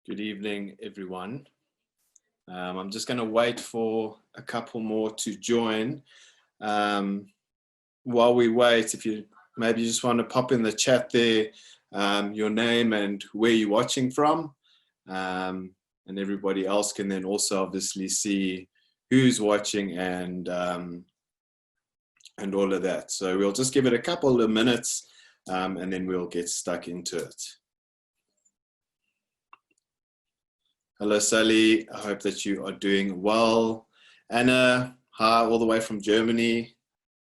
Good evening, everyone. I'm just going to wait for a couple more to join. While we wait, if you maybe just want to pop in the chat there, your name and where you're watching from, and everybody else can then also obviously see who's watching and all of that. So we'll just give it a couple of minutes, and then we'll get stuck into it. Hello, Sally. I hope that you are doing well. Anna, hi, all the way from Germany.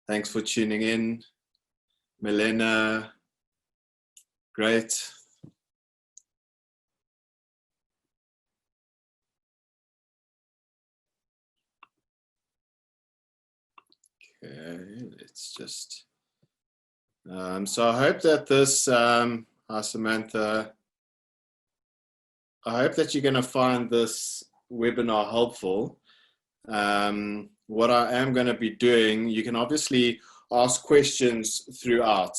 Thanks for tuning in. Milena, great. Okay, let's just... so I hope that this, hi Samantha, I hope that you're going to find this webinar helpful. What I am going to be doing, you can obviously ask questions throughout,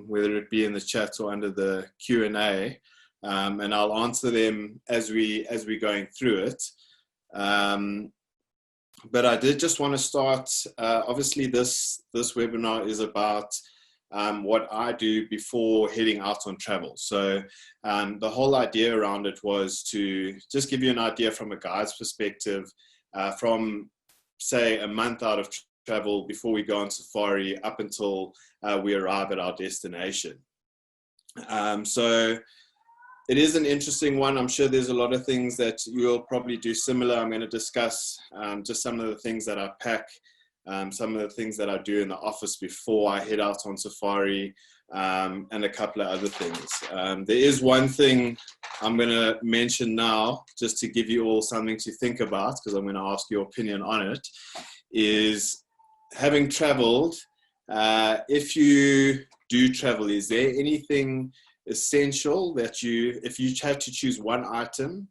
whether it be in the chat or under the Q&A, and I'll answer them as we're going through it. But I did just want to start, obviously this webinar is about what I do before heading out on travel. So the whole idea around it was to just give you an idea from a guide's perspective, from say a month out of travel before we go on safari up until we arrive at our destination. So it is an interesting one. I'm sure there's a lot of things that you'll probably do similar. I'm going to discuss just some of the things that I pack, some of the things that I do in the office before I head out on safari, and a couple of other things. There is one thing I'm going to mention now, just to give you all something to think about, because I'm going to ask your opinion on it, is having traveled, if you do travel, is there anything essential that if you had to choose one item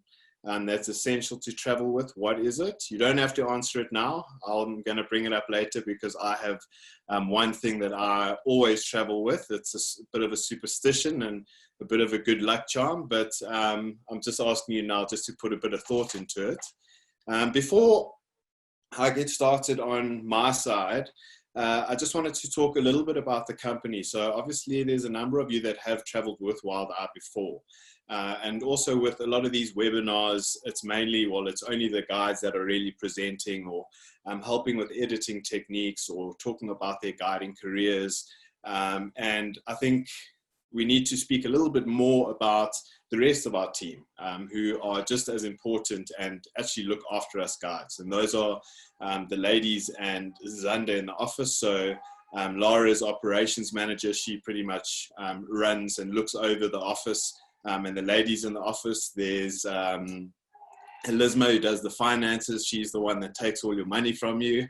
that's essential to travel with, what is it? You don't have to answer it now. I'm going to bring it up later because I have one thing that I always travel with. It's a bit of a superstition and a bit of a good luck charm, but I'm just asking you now just to put a bit of thought into it. Before I get started on my side, I just wanted to talk a little bit about the company. So obviously there's a number of you that have traveled with Wild Eye before. And also with a lot of these webinars, it's mainly, well, it's only the guides that are really presenting or helping with editing techniques or talking about their guiding careers. And I think we need to speak a little bit more about the rest of our team, who are just as important and actually look after us guides. And those are the ladies and Zanda in the office. So Laura is operations manager. She pretty much runs and looks over the office. And the ladies in the office, there's Elisma, who does the finances. She's the one that takes all your money from you.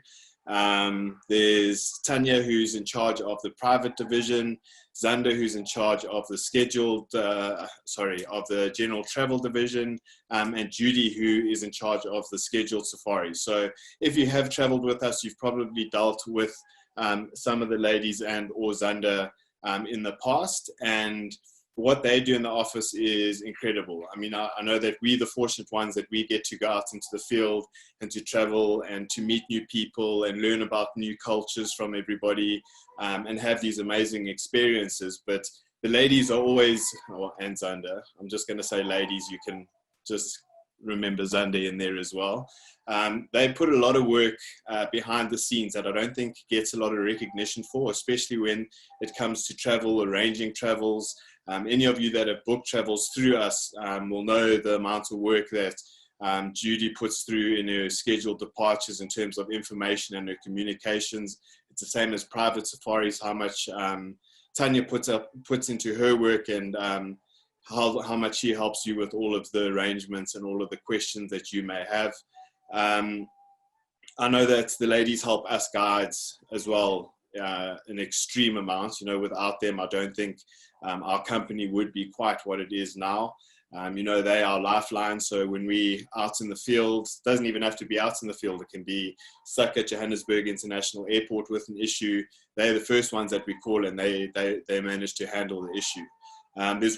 There's Tanya, who's in charge of the private division, Zander, who's in charge of the scheduled, of the general travel division, and Judy, who is in charge of the scheduled safari. So if you have traveled with us, you've probably dealt with some of the ladies and or Zander in the past, and what they do in the office is incredible. I mean, I know that we're the fortunate ones that we get to go out into the field and to travel and to meet new people and learn about new cultures from everybody, and have these amazing experiences. But the ladies are always, and Zander, I'm just going to say ladies, you can just remember Zander in there as well. They put a lot of work behind the scenes that I don't think gets a lot of recognition for, especially when it comes to travel, arranging travels. Any of you that have booked travels through us will know the amount of work that Judy puts through in her scheduled departures in terms of information and her communications. It's the same as private safaris, how much Tanya puts into her work, and how much she helps you with all of the arrangements and all of the questions that you may have. I know that the ladies help us guides as well, an extreme amount. You know, without them, I don't think our company would be quite what it is now. You know, they are lifeline. So when we out in the field, doesn't even have to be out in the field. It can be stuck at Johannesburg International Airport with an issue. They're the first ones that we call, and they manage to handle the issue. There's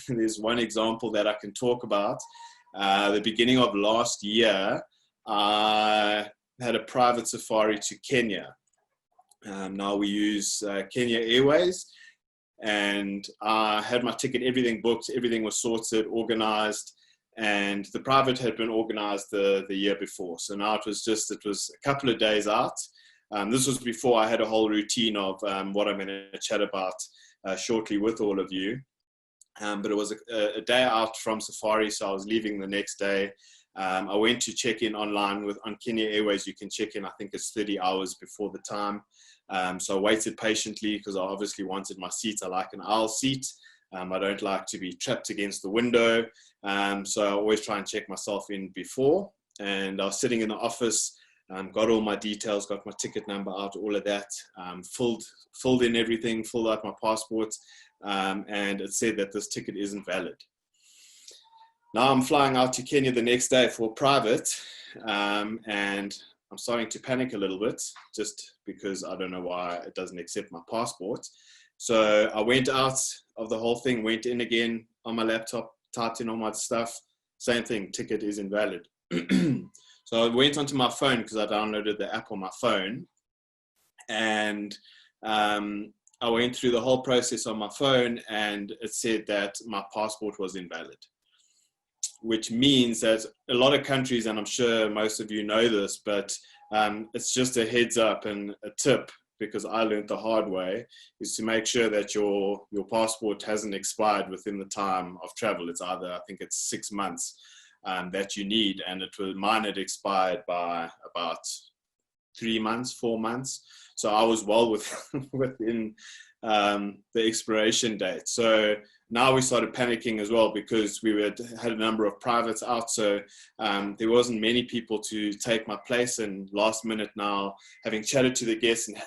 there's one example that I can talk about. The beginning of last year, I had a private safari to Kenya. Now we use Kenya Airways, and I had my ticket, everything booked, everything was sorted, organized, and the private had been organized the year before. So now it was a couple of days out. This was before I had a whole routine of what I'm going to chat about shortly with all of you. But it was a day out from safari, so I was leaving the next day. I went to check in online on Kenya Airways. You can check in, I think it's 30 hours before the time. So I waited patiently because I obviously wanted my seat. I like an aisle seat. I don't like to be trapped against the window. So I always try and check myself in before. And I was sitting in the office, got all my details, got my ticket number out, all of that, filled in everything, filled out my passport, and it said that this ticket isn't valid. Now I'm flying out to Kenya the next day for private, and I'm starting to panic a little bit just because I don't know why it doesn't accept my passport. So I went out of the whole thing, went in again on my laptop, typed in all my stuff, same thing, ticket is invalid. So I went onto my phone because I downloaded the app on my phone, and I went through the whole process on my phone, and it said that my passport was invalid, which means that a lot of countries, and I'm sure most of you know this, but it's just a heads up and a tip, because I learned the hard way, is to make sure that your passport hasn't expired within the time of travel. It's either, I think it's 6 months that you need, and mine had expired by about 3 months, 4 months. So I was well within the expiration date. So now we started panicking as well, because we had a number of privates out. So there wasn't many people to take my place. And last minute now, having chatted to the guests and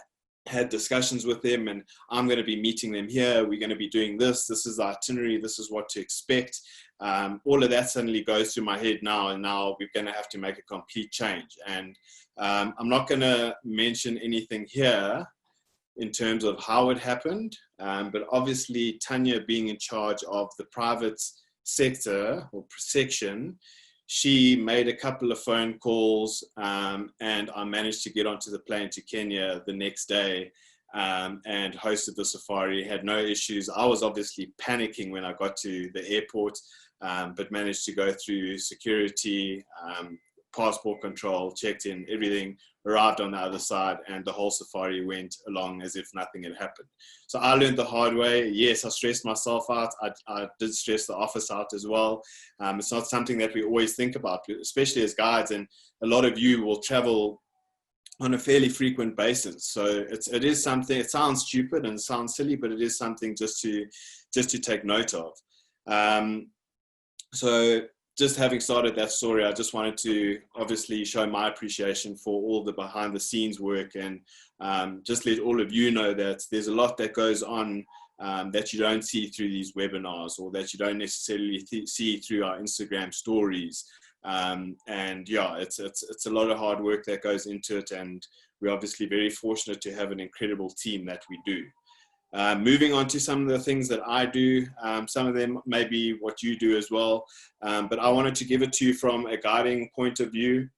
had discussions with them, and I'm going to be meeting them here. We're going to be doing this. This is the itinerary. This is what to expect. All of that suddenly goes through my head now, and now we're going to have to make a complete change. And I'm not going to mention anything here in terms of how it happened, but obviously Tanya, being in charge of the private sector or section, she made a couple of phone calls, and I managed to get onto the plane to Kenya the next day, and hosted the safari, had no issues. I was obviously panicking when I got to the airport, but managed to go through security, passport control, checked in, everything, arrived on the other side, and the whole safari went along as if nothing had happened. So I learned the hard way. Yes, I stressed myself out. I did stress the office out as well. It's not something that we always think about, especially as guides, and a lot of you will travel on a fairly frequent basis. So it is something, it sounds stupid and sounds silly, but it is something just to take note of. So just having started that story, I just wanted to obviously show my appreciation for all the behind the scenes work, and just let all of you know that there's a lot that goes on that you don't see through these webinars, or that you don't necessarily see through our Instagram stories. And yeah, it's a lot of hard work that goes into it, and we're obviously very fortunate to have an incredible team that we do. Moving on to some of the things that I do, some of them may be what you do as well, but I wanted to give it to you from a guiding point of view.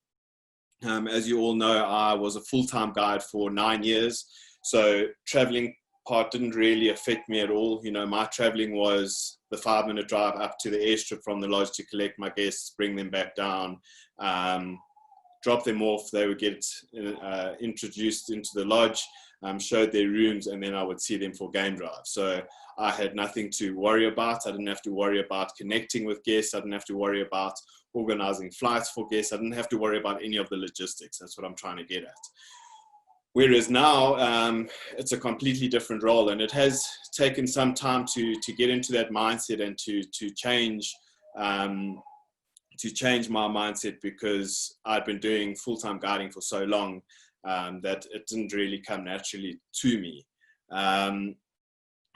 As you all know, I was a full-time guide for 9 years, so traveling part didn't really affect me at all. You know, my traveling was the 5-minute drive up to the airstrip from the lodge to collect my guests, bring them back down, drop them off. They would get introduced into the lodge, showed their rooms, and then I would see them for game drive. So I had nothing to worry about. I didn't have to worry about connecting with guests. I didn't have to worry about organizing flights for guests. I didn't have to worry about any of the logistics. That's what I'm trying to get at. Whereas now, it's a completely different role, and it has taken some time to get into that mindset and to change my mindset, because I'd been doing full-time guiding for so long that it didn't really come naturally to me.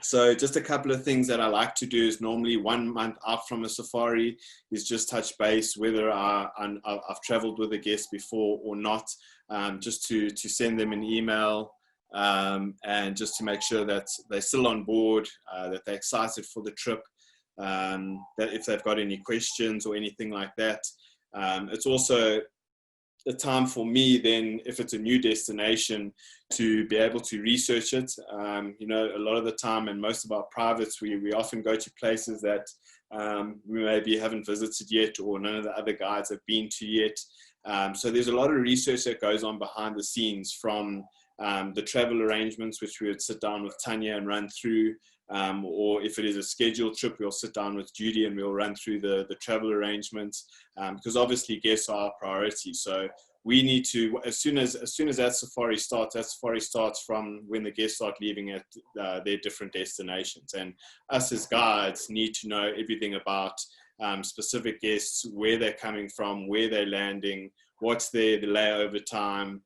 So just a couple of things that I like to do is, normally 1 month out from a safari, is just touch base whether I've traveled with a guest before or not, just to send them an email, and just to make sure that they're still on board, that they're excited for the trip, that if they've got any questions or anything like that. It's also a time for me then, if it's a new destination, to be able to research it. You know, a lot of the time, and most of our privates, we often go to places that we maybe haven't visited yet, or none of the other guides have been to yet. So there's a lot of research that goes on behind the scenes, from the travel arrangements, which we would sit down with Tanya and run through, or if it is a scheduled trip, we'll sit down with Judy and we'll run through the travel arrangements, because obviously guests are our priority. So we need to, as soon as that safari starts from when the guests start leaving at their different destinations. And us as guides need to know everything about specific guests, where they're coming from, where they're landing, what's the layover time,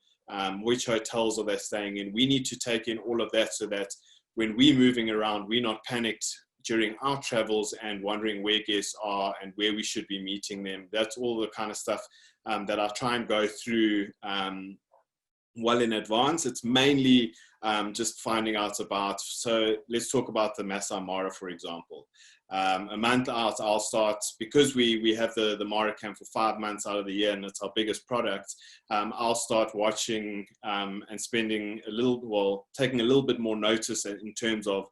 which hotels are they staying in. We need to take in all of that, so that when we're moving around, we're not panicked during our travels and wondering where guests are and where we should be meeting them. That's all the kind of stuff that I try and go through well in advance. It's mainly just finding out about, so let's talk about the Masai Mara, for example. A month out, I'll start, because we have the Mara camp for 5 months out of the year, and it's our biggest product. I'll start watching and spending taking a little bit more notice in terms of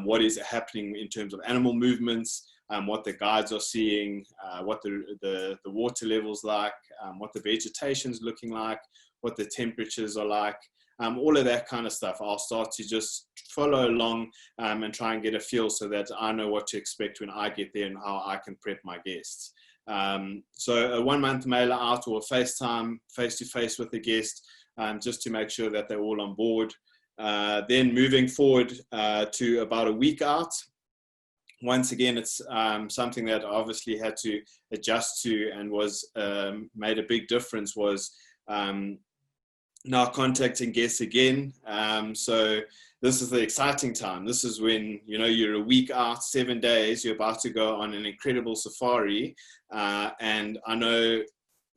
what is happening in terms of animal movements, what the guides are seeing, what the water levels like, what the vegetation's looking like, what the temperatures are like. All of that kind of stuff. I'll start to just follow along and try and get a feel, so that I know what to expect when I get there and how I can prep my guests. So a 1 month mailer out, or a FaceTime, face-to-face with the guest, just to make sure that they're all on board. Then moving forward to about a week out, once again, it's something that I obviously had to adjust to, and was made a big difference, was now contacting guests again. So this is the exciting time. This is when, you know, you're a week out, 7 days, you're about to go on an incredible safari. And I know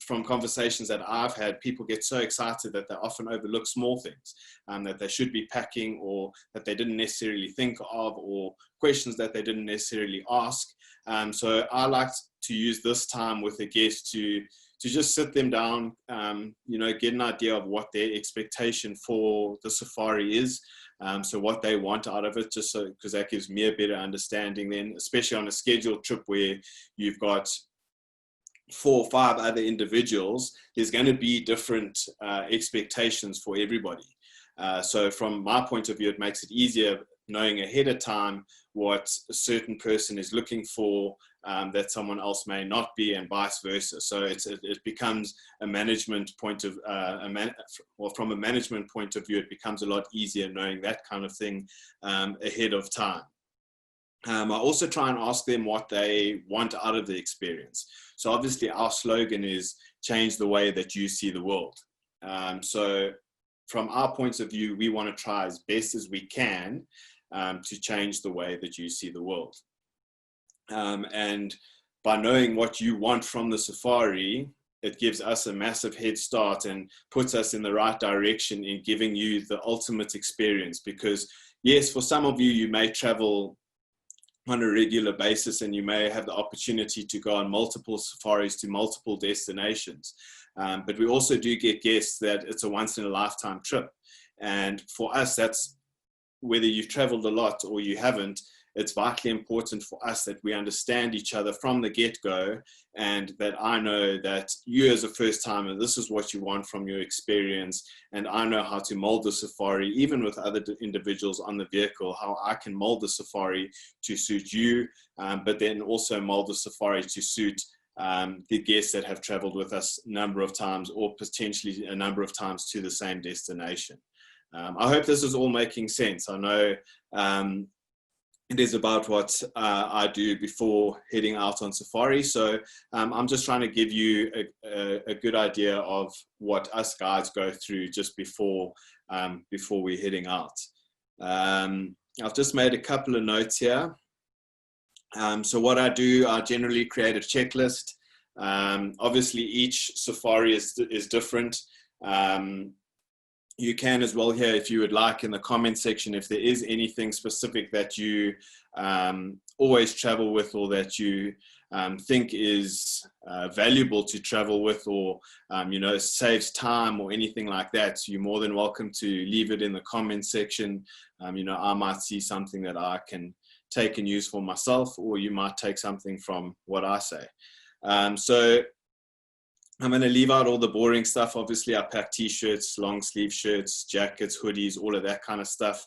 from conversations that I've had, people get so excited that they often overlook small things that they should be packing, or that they didn't necessarily think of, or questions that they didn't necessarily ask. So I like to use this time with the guests to just sit them down, you know, get an idea of what their expectation for the safari is. So what they want out of it, just so, because that gives me a better understanding then, especially on a scheduled trip where you've got 4 or 5 other individuals, there's going to be different expectations for everybody. So from my point of view, it makes it easier knowing ahead of time what a certain person is looking for, that someone else may not be, and vice versa. So it becomes a management point of, from a management point of view, it becomes a lot easier knowing that kind of thing ahead of time. I also try and ask them what they want out of the experience. So obviously our slogan is change the way that you see the world. So from our point of view, we want to try as best as we can to change the way that you see the world. And by knowing what you want from the safari, it gives us a massive head start and puts us in the right direction in giving you the ultimate experience. Because yes, for some of you, you may travel on a regular basis, and you may have the opportunity to go on multiple safaris to multiple destinations. But we also do get guests that it's a once in a lifetime trip. And for us, that's whether you've traveled a lot or you haven't, it's vitally important for us that we understand each other from the get-go, and that I know that you as a first-timer, this is what you want from your experience, and I know how to mold the safari, even with other individuals on the vehicle, how I can mold the safari to suit you, but then also mold the safari to suit the guests that have traveled with us a number of times, or potentially a number of times to the same destination. I hope this is all making sense. I know it is about what I do before heading out on safari. So I'm just trying to give you a good idea of what us guides go through just before we're heading out. I've just made a couple of notes here. So what I do, I generally create a checklist. Obviously each safari is different. you can as well here, if you would like, in the comment section, if there is anything specific that you always travel with, or that you think is valuable to travel with, or saves time or anything like that. So you're more than welcome to leave it in the comment section. I might see something that I can take and use for myself, or you might take something from what I say. So I'm going to leave out all the boring stuff. Obviously, I pack t-shirts, long sleeve shirts, jackets, hoodies, all of that kind of stuff.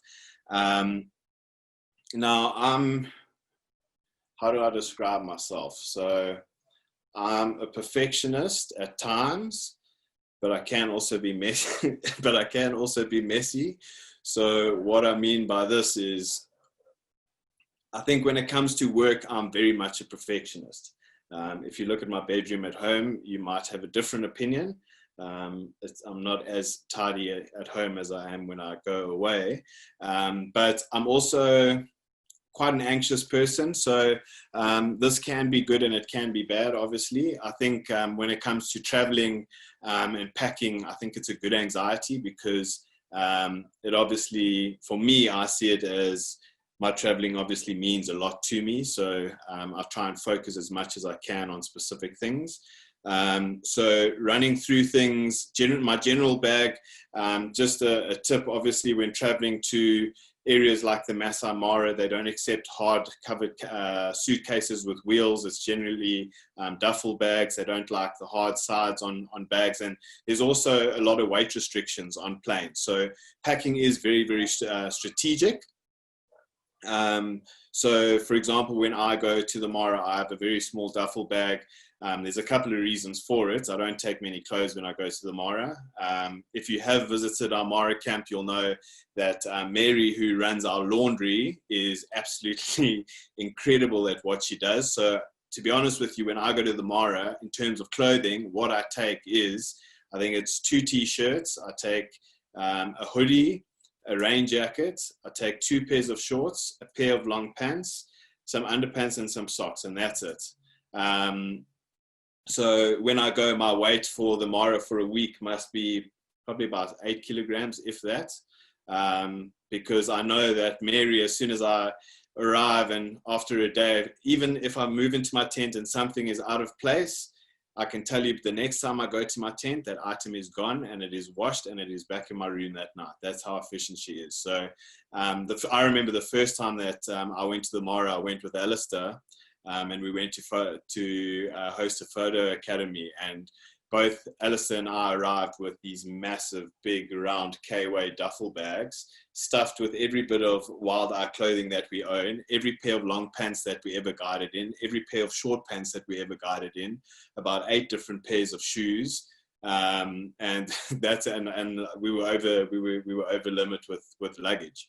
Now, how do I describe myself? So I'm a perfectionist at times, but I can also be messy. So what I mean by this is, I think when it comes to work, I'm very much a perfectionist. If you look at my bedroom at home, you might have a different opinion. I'm not as tidy at home as I am when I go away. But I'm also quite an anxious person. So this can be good and it can be bad, obviously. I think when it comes to traveling and packing, I think it's a good anxiety, because it obviously, for me, I see it as my traveling obviously means a lot to me. So I try and focus as much as I can on specific things. So running through things, my general bag, just a tip, obviously, when traveling to areas like the Masai Mara, they don't accept hard covered suitcases with wheels. It's generally duffel bags. They don't like the hard sides on bags. And there's also a lot of weight restrictions on planes. So packing is very, very strategic. So for example, when I go to the Mara, I have a very small duffel bag. There's a couple of reasons for it. I don't take many clothes when I go to the Mara. If you have visited our Mara camp, you'll know that Mary, who runs our laundry, is absolutely incredible at what she does. So to be honest with you, when I go to the Mara, in terms of clothing, what I take is, I think it's 2 t-shirts. I take a hoodie, a rain jacket. I take 2 pairs of shorts, a pair of long pants, some underpants, and some socks, and that's it. So when I go, my weight for the Mara for a week must be probably about 8 kilograms, if that, because I know that Mary, as soon as I arrive and after a day, even if I move into my tent and something is out of place, I can tell you the next time I go to my tent, that item is gone and it is washed and it is back in my room that night. That's how efficient she is. So I remember the first time that I went to the Mara, I went with Alistair, and we went to host a photo academy, and both Alistair and I arrived with these massive, big, round K-way duffel bags stuffed with every bit of wild eye clothing that we own, every pair of long pants that we ever guided in, every pair of short pants that we ever guided in, about 8 different pairs of shoes, and that's and we were over limit with luggage.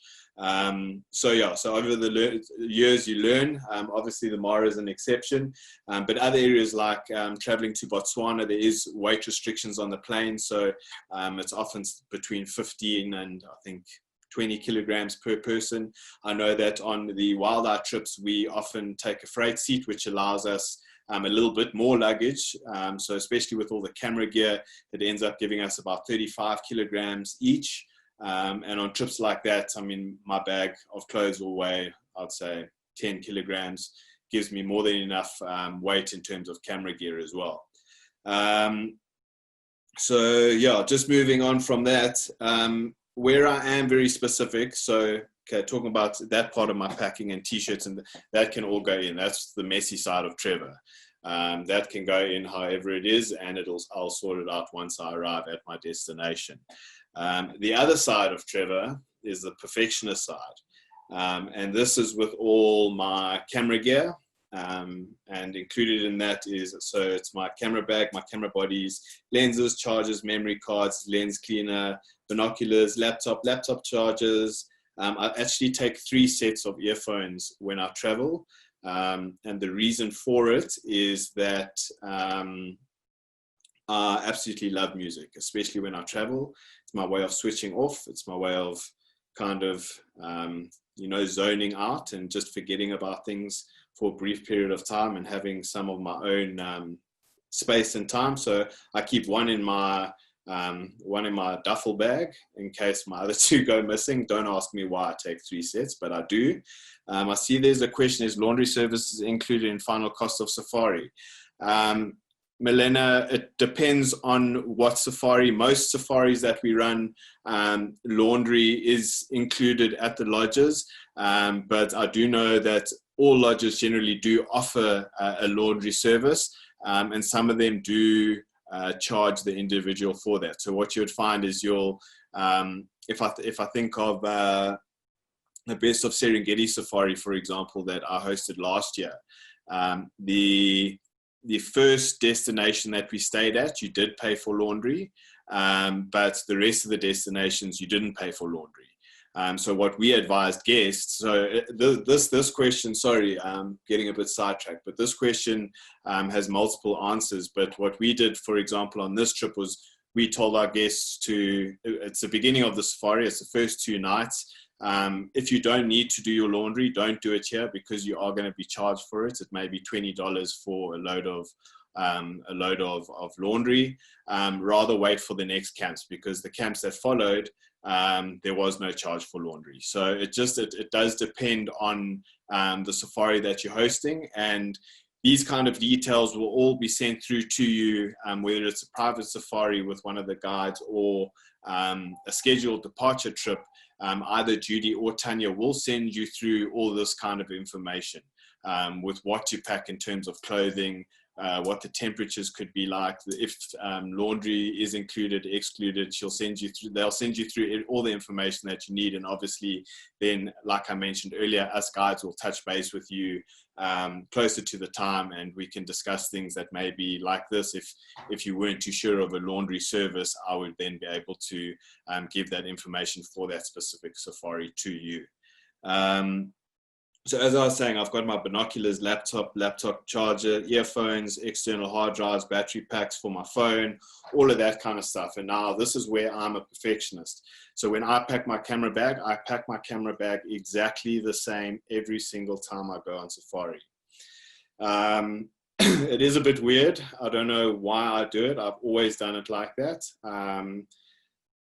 So over the years you learn. Obviously the Mara is an exception, but other areas like traveling to Botswana, there is weight restrictions on the plane, so it's often between 15 and I think 20 kilograms per person. I know that on the wild eye trips we often take a freight seat, which allows us a little bit more luggage, so especially with all the camera gear, it ends up giving us about 35 kilograms each. And on trips like that, I mean, my bag of clothes will weigh, I'd say, 10 kilograms, gives me more than enough weight in terms of camera gear as well. So yeah, just moving on from that, where I am very specific. So, okay, talking about that part of my packing and t-shirts, and that can all go in. That's the messy side of Trevor. That can go in however it is, and I'll sort it out once I arrive at my destination. The other side of Trevor is the perfectionist side. And this is with all my camera gear. And included in that is, so it's my camera bag, my camera bodies, lenses, chargers, memory cards, lens cleaner, binoculars, laptop chargers. I actually take 3 sets of earphones when I travel. And the reason for it is that I absolutely love music, especially when I travel. It's my way of switching off. It's my way of kind of, zoning out and just forgetting about things for a brief period of time and having some of my own space and time. So I keep one in my one in my duffel bag in case my other two go missing. Don't ask me why I take 3 sets, but I do. I see there's a question, is laundry services included in final cost of safari? Milena, it depends on what safari. Most safaris that we run, laundry is included at the lodges, but I do know that all lodges generally do offer a laundry service, and some of them do charge the individual for that. So what you would find is you'll, if I think of the Best of Serengeti Safari, for example, that I hosted last year, the first destination that we stayed at, you did pay for laundry, but the rest of the destinations you didn't pay for laundry. So what we advised guests, so this question, sorry, I'm getting a bit sidetracked, but this question has multiple answers. But what we did, for example, on this trip was we told our guests it's the beginning of the safari, it's the first 2 nights. If you don't need to do your laundry, don't do it here because you are going to be charged for it. It may be $20 for a load of laundry. Rather wait for the next camps, because the camps that followed, there was no charge for laundry. So it does depend on the safari that you're hosting, and these kind of details will all be sent through to you, whether it's a private safari with one of the guides or a scheduled departure trip. Either Judy or Tanya will send you through all this kind of information, with what to pack in terms of clothing, what the temperatures could be like, if laundry is included, excluded. They'll send you through all the information that you need. And obviously then, like I mentioned earlier, us guides will touch base with you closer to the time, and we can discuss things that may be like this. If you weren't too sure of a laundry service, I would then be able to give that information for that specific safari to you. So as I was saying, I've got my binoculars, laptop charger, earphones, external hard drives, battery packs for my phone, all of that kind of stuff. And now this is where I'm a perfectionist. So when I pack my camera bag exactly the same every single time I go on safari. It is a bit weird. I don't know why I do it. I've always done it like that.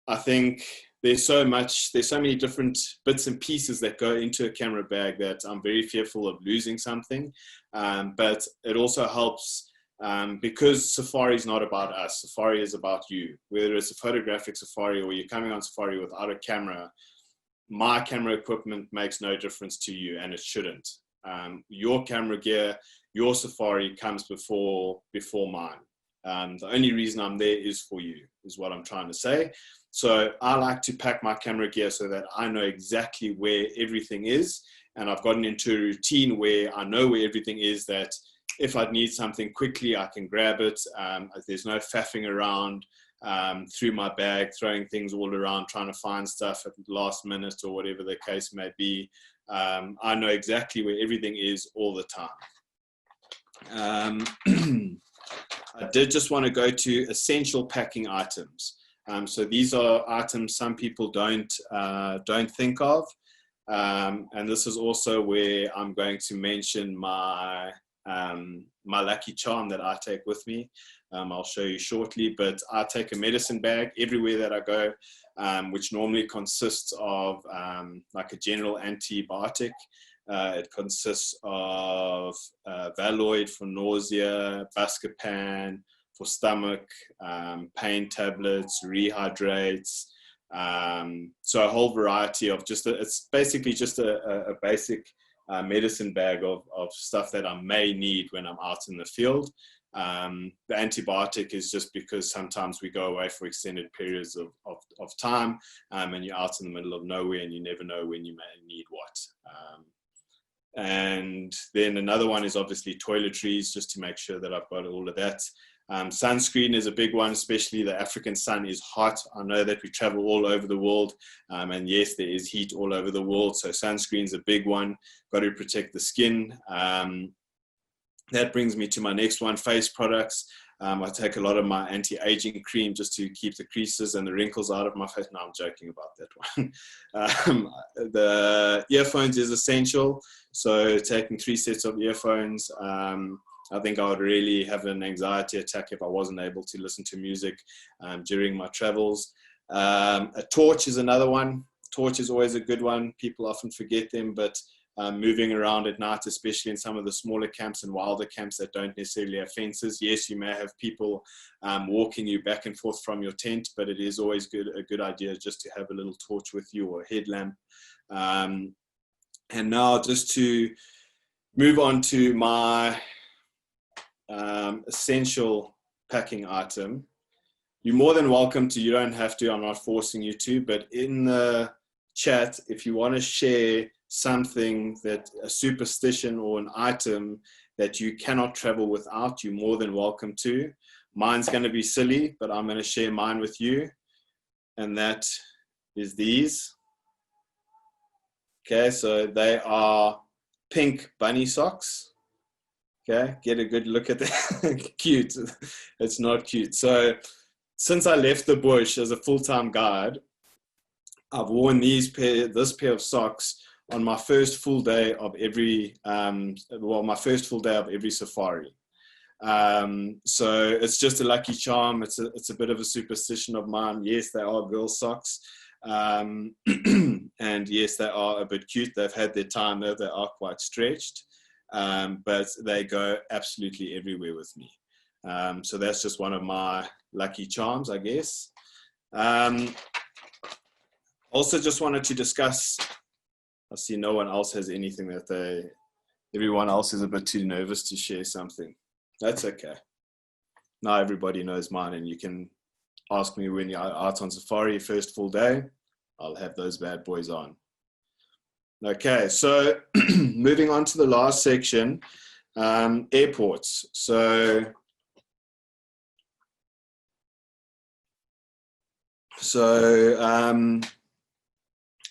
I think there's so many different bits and pieces that go into a camera bag that I'm very fearful of losing something. But it also helps because safari is not about us. Safari is about you. Whether it's a photographic safari or you're coming on safari without a camera, my camera equipment makes no difference to you, and it shouldn't. Your camera gear, your safari comes before mine. The only reason I'm there is for you, is what I'm trying to say. So I like to pack my camera gear so that I know exactly where everything is. And I've gotten into a routine where I know where everything is, that if I need something quickly, I can grab it. There's no faffing around through my bag, throwing things all around, trying to find stuff at the last minute or whatever the case may be. I know exactly where everything is all the time. I did just want to go to essential packing items. So these are items some people don't think of, and this is also where I'm going to mention my lucky charm that I take with me. I'll show you shortly, but I take a medicine bag everywhere that I go, which normally consists of like a general antibiotic. It consists of Valoid for nausea, Buscopan for stomach, pain tablets, rehydrates. So a whole variety of it's basically just a basic medicine bag of stuff that I may need when I'm out in the field. The antibiotic is just because sometimes we go away for extended periods of time, and you're out in the middle of nowhere and you never know when you may need what. And then another one is obviously toiletries, just to make sure that I've got all of that. Sunscreen is a big one, especially the African sun is hot. I know that we travel all over the world, and yes, there is heat all over the world, so sunscreen is a big one. Got to protect the skin. That brings me to my next one, face products. I take a lot of my anti-aging cream just to keep the creases and the wrinkles out of my face. No, I'm joking about that one. The earphones is essential, so taking 3 sets of earphones. I think I would really have an anxiety attack if I wasn't able to listen to music during my travels. A torch is another one. Torch is always a good one. People often forget them, but moving around at night, especially in some of the smaller camps and wilder camps that don't necessarily have fences. Yes, you may have people walking you back and forth from your tent, but it is always a good idea just to have a little torch with you or a headlamp. And now just to move on to my essential packing item. You're more than welcome to, you don't have to, I'm not forcing you to, but in the chat, if you want to share something, that a superstition or an item that you cannot travel without, you're more than welcome to. Mine's going to be silly, but I'm going to share mine with you, and that is these. Okay, so they are pink bunny socks. Okay, get a good look at that. Cute. It's not cute. So since I left the bush as a full-time guide, I've worn this pair of socks on my first full day of every safari. So it's just a lucky charm. It's a bit of a superstition of mine. Yes, they are girl socks. And yes, they are a bit cute. They've had their time though. They are quite stretched. But they go absolutely everywhere with me. So that's just one of my lucky charms, I guess. Also just wanted to discuss, I see no one else has anything everyone else is a bit too nervous to share something. That's okay. Now everybody knows mine, and you can ask me when you're out on safari, first full day, I'll have those bad boys on. Okay, so moving on to the last section, airports. So I'm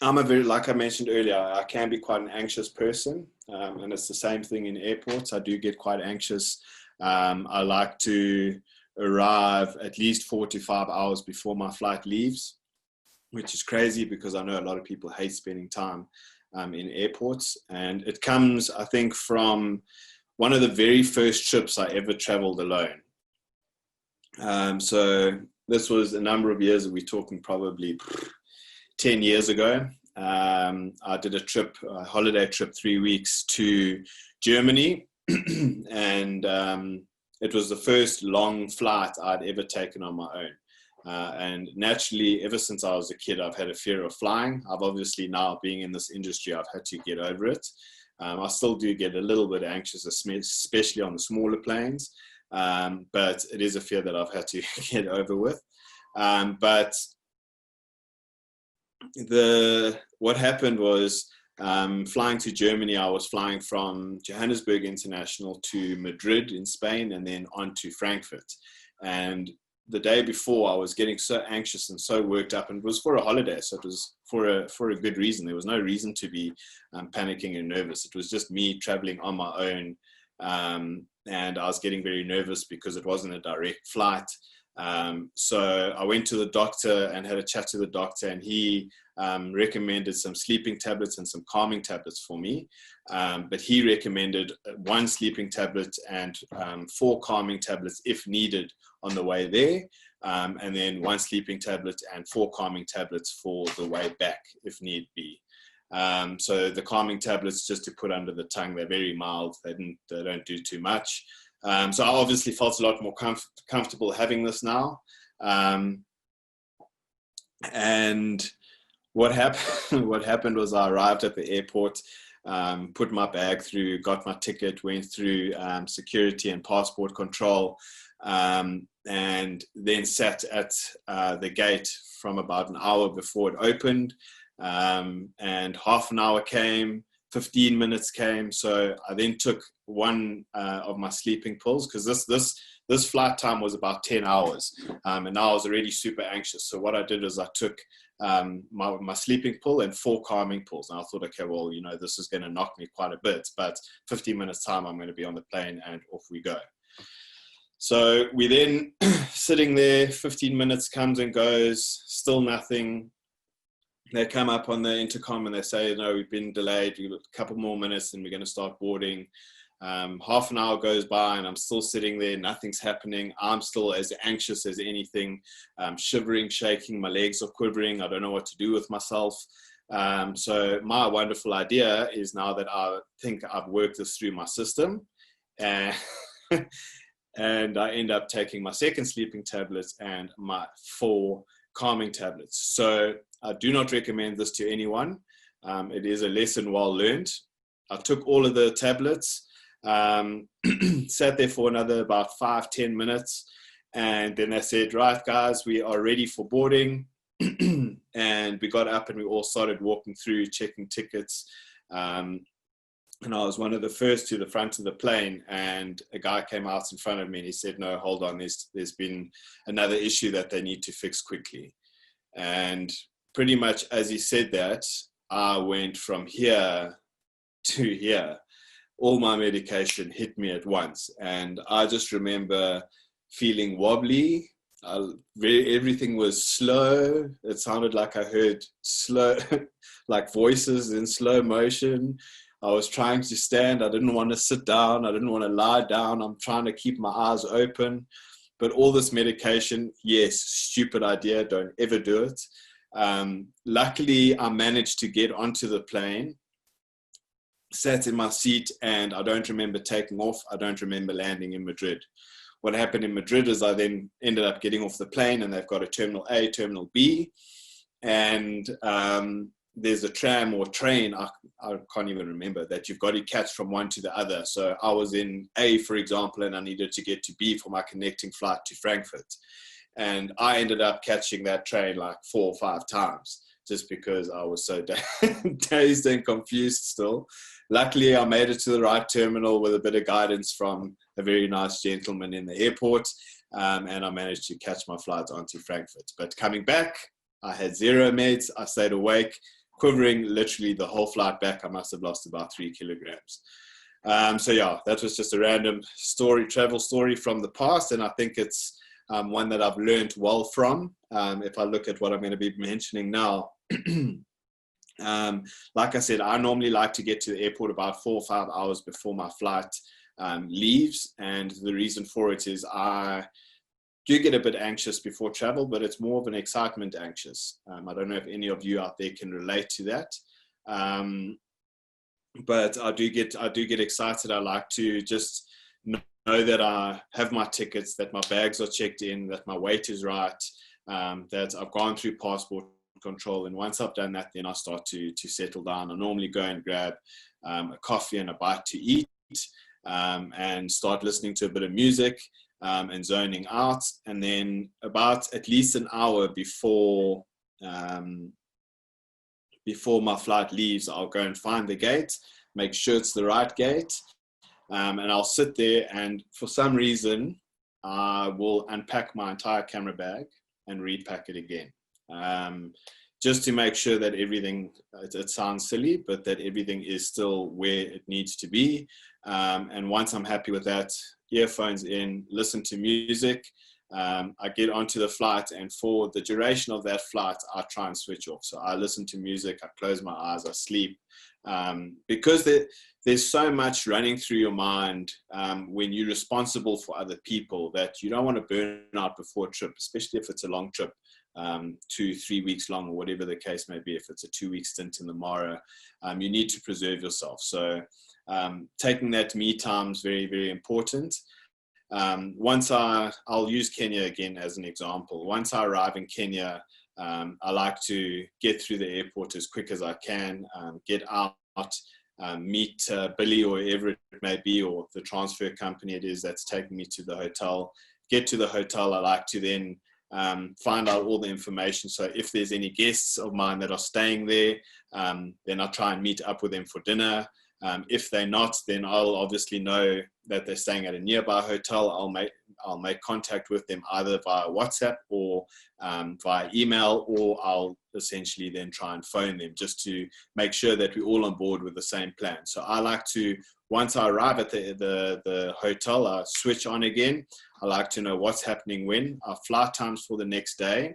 like I mentioned earlier, I can be quite an anxious person, and it's the same thing in airports. I do get quite anxious. I like to arrive at least 4 to 5 hours before my flight leaves, which is crazy because I know a lot of people hate spending time in airports. And it comes, I think, from one of the very first trips I ever traveled alone. So this was a number of years, we're talking probably 10 years ago. I did a holiday trip, 3 weeks to Germany. And it was the first long flight I'd ever taken on my own. And naturally, ever since I was a kid, I've had a fear of flying. I've obviously now, being in this industry, I've had to get over it. I still do get a little bit anxious, especially on the smaller planes. But it is a fear that I've had to get over with. But what happened was, flying to Germany, I was flying from Johannesburg International to Madrid in Spain, and then on to Frankfurt. And the day before, I was getting so anxious and so worked up, and it was for a holiday, so it was for a good reason. There was no reason to be panicking and nervous. It was just me traveling on my own, and I was getting very nervous because it wasn't a direct flight. So I went to the doctor and had a chat to the doctor, and he recommended some sleeping tablets and some calming tablets for me. But he recommended 1 sleeping tablet and 4 calming tablets if needed on the way there. And then 1 sleeping tablet and 4 calming tablets for the way back if need be. So the calming tablets, just to put under the tongue, they're very mild. They don't do too much. So I obviously felt a lot more comfortable having this now. And what happened was I arrived at the airport, put my bag through, got my ticket, went through security and passport control, and then sat at the gate from about an hour before it opened. And half an hour came, 15 minutes came. So I then took 1 of my sleeping pills, because this flight time was about 10 hours. And now I was already super anxious. So what I did is I took my sleeping pill and 4 calming pills. And I thought, okay, well, this is going to knock me quite a bit, but 15 minutes time, I'm going to be on the plane, and off we go. So we then sitting there, 15 minutes comes and goes, still nothing. They come up on the intercom and they say, no, we've been delayed. We've got a couple more minutes and we're going to start boarding. Half an hour goes by and I'm still sitting there, nothing's happening. I'm still as anxious as anything, shivering, shaking, my legs are quivering. I don't know what to do with myself. So my wonderful idea is, now that I think I've worked this through my system, and, and I end up taking my second sleeping tablets and my 4 calming tablets. So I do not recommend this to anyone. It is a lesson well learned. I took all of the tablets, sat there for another about 5-10 minutes, and then they said, right guys, we are ready for boarding. And we got up and we all started walking through, checking tickets, and I was one of the first to the front of the plane, and a guy came out in front of me and he said, no, hold on, there's been another issue that they need to fix quickly. And pretty much as he said that, I went from here to here. All my medication hit me at once, and I just remember feeling wobbly. Everything was slow. It sounded like I heard slow, like voices in slow motion. I was trying to stand. I didn't want to sit down. I didn't want to lie down. I'm trying to keep my eyes open. But all this medication, yes, stupid idea. Don't ever do it. Luckily, I managed to get onto the plane, sat in my seat, and I don't remember taking off. I don't remember landing in Madrid. What happened in Madrid is I then ended up getting off the plane, and they've got a Terminal A, Terminal B, and there's a tram or train, I can't even remember, that you've got to catch from one to the other. So I was in A, for example, and I needed to get to B for my connecting flight to Frankfurt. And I ended up catching that train like 4 or 5 times, just because I was so dazed and confused still. Luckily, I made it to the right terminal with a bit of guidance from a very nice gentleman in the airport, and I managed to catch my flight onto Frankfurt. But coming back, I had 0 meds. I stayed awake, quivering literally the whole flight back. I must have lost about 3 kilograms. So yeah, that was just a random story, travel story from the past, and I think it's one that I've learned well from. If I look at what I'm going to be mentioning now, like I said, I normally like to get to the airport about 4 or 5 hours before my flight leaves, and the reason for it is I do get a bit anxious before travel, but it's more of an excitement anxious. I don't know if any of you out there can relate to that, but I do get excited. I like to just know that I have my tickets, that my bags are checked in, that my weight is right, that I've gone through passport control, and once I've done that, then I start to settle down. I normally go and grab a coffee and a bite to eat, and start listening to a bit of music, and zoning out. And then about at least an hour before my flight leaves, I'll go and find the gate, make sure it's the right gate, and I'll sit there, and for some reason I will unpack my entire camera bag and repack it again, just to make sure that everything, it sounds silly, but that everything is still where it needs to be. And once I'm happy with that, earphones in, listen to music, I get onto the flight, and for the duration of that flight, I try and switch off. So I listen to music, I close my eyes, I sleep, because there's so much running through your mind when you're responsible for other people, that you don't want to burn out before a trip, especially if it's a long trip, 2-3 weeks long, or whatever the case may be. If it's a 2-week stint in the Mara, you need to preserve yourself. So taking that me time is very, very important. Once I'll use Kenya again as an example. Once I arrive in Kenya, I like to get through the airport as quick as I can, get out, meet Billy or whoever it may be, or the transfer company it is that's taking me to the hotel. Get to the hotel, I like to then find out all the information. So if there's any guests of mine that are staying there, then I'll try and meet up with them for dinner. If they're not, then I'll obviously know that they're staying at a nearby hotel. I'll make contact with them either via WhatsApp or via email, or I'll essentially then try and phone them, just to make sure that we're all on board with the same plan. So I like to, once I arrive at the hotel, I switch on again. I like to know what's happening when, our flight times for the next day,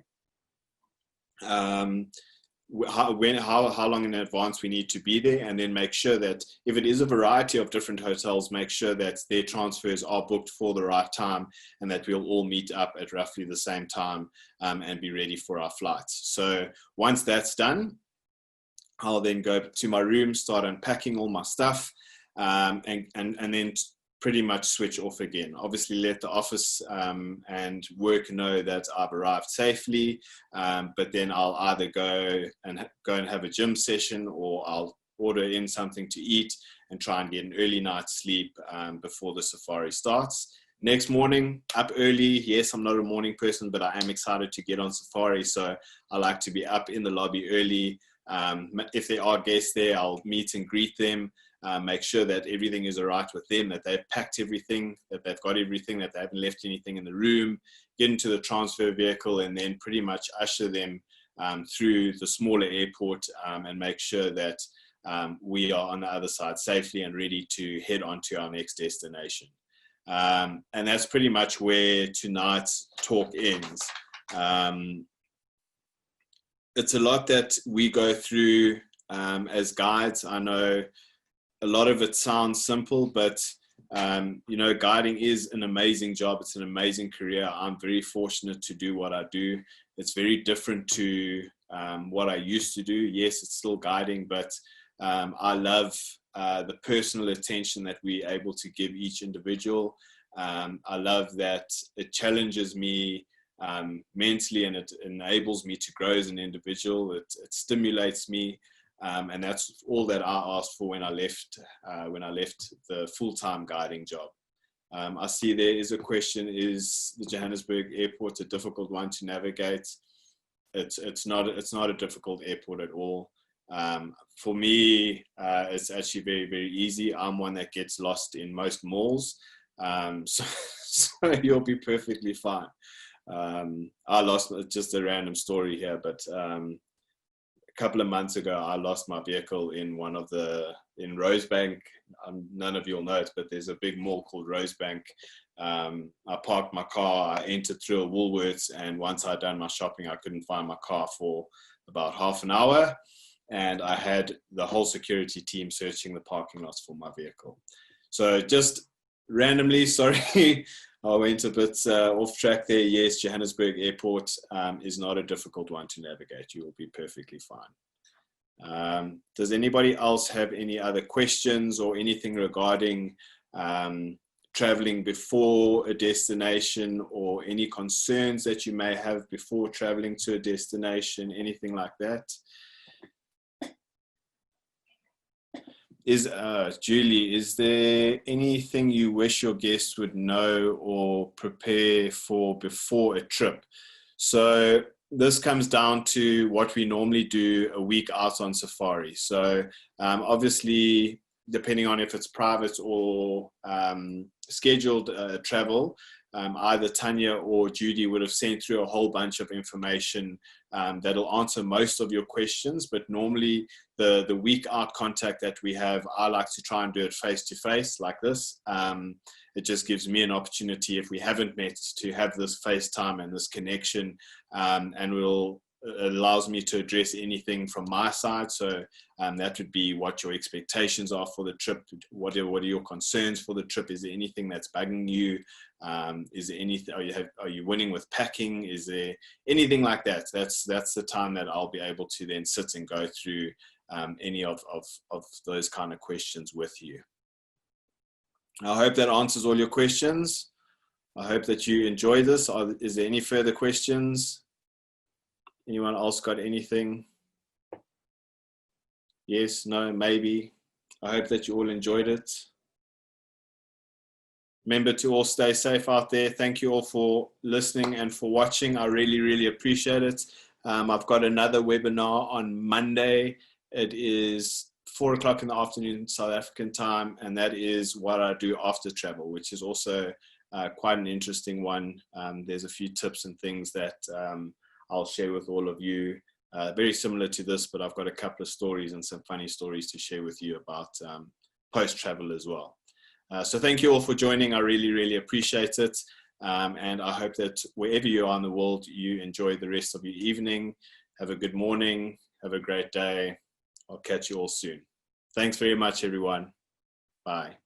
how long in advance we need to be there, and then make sure that if it is a variety of different hotels, make sure that their transfers are booked for the right time, and that we'll all meet up at roughly the same time and be ready for our flights. So once that's done, I'll then go to my room, start unpacking all my stuff, and then pretty much switch off again. Obviously let the office and work know that I've arrived safely, but then I'll either go and have a gym session, or I'll order in something to eat and try and get an early night's sleep before the safari starts. Next morning, up early. Yes, I'm not a morning person, but I am excited to get on safari, so I like to be up in the lobby early. If there are guests there, I'll meet and greet them. Make sure that everything is all right with them, that they've packed everything, that they've got everything, that they haven't left anything in the room, get into the transfer vehicle, and then pretty much usher them through the smaller airport and make sure that we are on the other side safely and ready to head on to our next destination. And that's pretty much where tonight's talk ends. It's a lot that we go through as guides. I know a lot of it sounds simple, but you know, guiding is an amazing job. It's an amazing career. I'm very fortunate to do what I do. It's very different to what I used to do. Yes, it's still guiding, but I love the personal attention that we're able to give each individual. I love that it challenges me mentally, and it enables me to grow as an individual. It stimulates me. And that's all that I asked for when I left the full-time guiding job. I see there is a question: is the Johannesburg airport a difficult one to navigate? It's not a difficult airport at all. For me, it's actually very, very easy. I'm one that gets lost in most malls, so you'll be perfectly fine. I lost, just a random story here, but a couple of months ago, I lost my vehicle in in Rosebank. None of you'll know it, but there's a big mall called Rosebank. I parked my car, I entered through a Woolworths, and once I'd done my shopping, I couldn't find my car for about half an hour. And I had the whole security team searching the parking lots for my vehicle. So just randomly, sorry, I went a bit off track there. Yes, Johannesburg Airport is not a difficult one to navigate. You will be perfectly fine. Does anybody else have any other questions or anything regarding traveling before a destination, or any concerns that you may have before traveling to a destination, anything like that? Julie, is there anything you wish your guests would know or prepare for before a trip? So this comes down to what we normally do a week out on safari. So obviously, depending on if it's private or scheduled travel, either Tanya or Judy would have sent through a whole bunch of information that'll answer most of your questions. But normally the week out contact that we have, I like to try and do it face to face like this. It just gives me an opportunity, if we haven't met, to have this FaceTime and this connection, and it allows me to address anything from my side. So that would be what your expectations are for the trip. What are your concerns for the trip? Is there anything that's bugging you? Is there anything? Are you winning with packing? Is there anything like that? That's the time that I'll be able to then sit and go through any of those kind of questions with you. I hope that answers all your questions. I hope that you enjoy this. Is there any further questions? Anyone else got anything? Yes, no, maybe. I hope that you all enjoyed it. Remember to all stay safe out there. Thank you all for listening and for watching. I really, really appreciate it. I've got another webinar on Monday. It is 4 o'clock in the afternoon, South African time, and that is what I do after travel, which is also quite an interesting one. There's a few tips and things that I'll share with all of you, very similar to this, but I've got a couple of stories and some funny stories to share with you about post-travel as well. So thank you all for joining. I really, really appreciate it. And I hope that wherever you are in the world, you enjoy the rest of your evening. Have a good morning, Have a great day. I'll catch you all soon. Thanks very much, everyone. Bye.